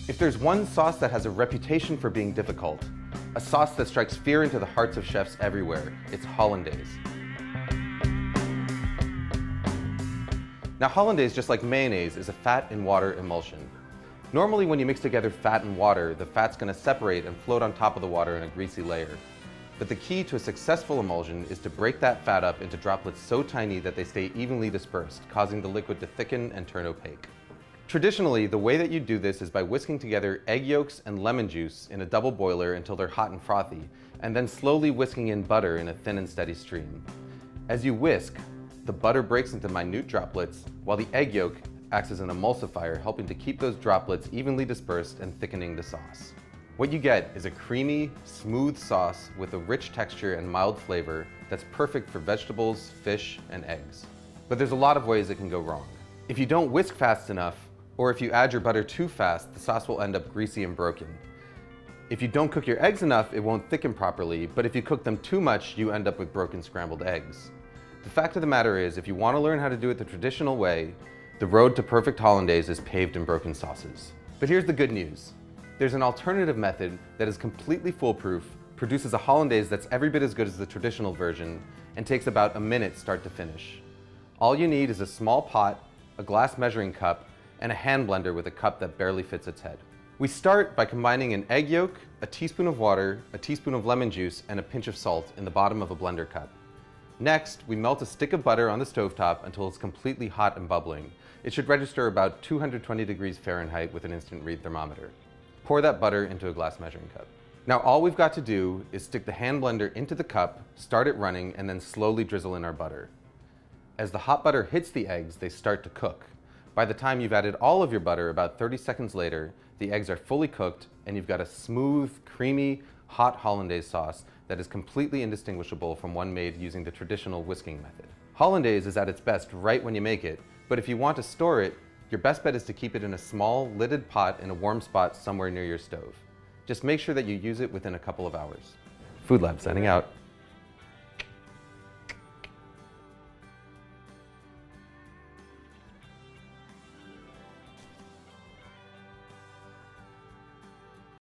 If there's one sauce that has a reputation for being difficult, a sauce that strikes fear into the hearts of chefs everywhere, it's Hollandaise. Now Hollandaise, just like mayonnaise, is a fat and water emulsion. Normally when you mix together fat and water, the fat's going to separate and float on top of the water in a greasy layer. But the key to a successful emulsion is to break that fat up into droplets so tiny that they stay evenly dispersed, causing the liquid to thicken and turn opaque. Traditionally, the way that you do this is by whisking together egg yolks and lemon juice in a double boiler until they're hot and frothy, and then slowly whisking in butter in a thin and steady stream. As you whisk, the butter breaks into minute droplets, while the egg yolk acts as an emulsifier, helping to keep those droplets evenly dispersed and thickening the sauce. What you get is a creamy, smooth sauce with a rich texture and mild flavor that's perfect for vegetables, fish, and eggs. But there's a lot of ways it can go wrong. If you don't whisk fast enough, or if you add your butter too fast, the sauce will end up greasy and broken. If you don't cook your eggs enough, it won't thicken properly, but if you cook them too much, you end up with broken scrambled eggs. The fact of the matter is, if you want to learn how to do it the traditional way, the road to perfect Hollandaise is paved in broken sauces. But here's the good news. There's an alternative method that is completely foolproof, produces a Hollandaise that's every bit as good as the traditional version, and takes about a minute start to finish. All you need is a small pot, a glass measuring cup, and a hand blender with a cup that barely fits its head. We start by combining an egg yolk, a teaspoon of water, a teaspoon of lemon juice, and a pinch of salt in the bottom of a blender cup. Next, we melt a stick of butter on the stovetop until it's completely hot and bubbling. It should register about 220 degrees Fahrenheit with an instant read thermometer. Pour that butter into a glass measuring cup. Now all we've got to do is stick the hand blender into the cup, start it running, and then slowly drizzle in our butter. As the hot butter hits the eggs, they start to cook. By the time you've added all of your butter, about 30 seconds later, the eggs are fully cooked and you've got a smooth, creamy, hot Hollandaise sauce that is completely indistinguishable from one made using the traditional whisking method. Hollandaise is at its best right when you make it, but if you want to store it, your best bet is to keep it in a small, lidded pot in a warm spot somewhere near your stove. Just make sure that you use it within a couple of hours. Food Lab signing out.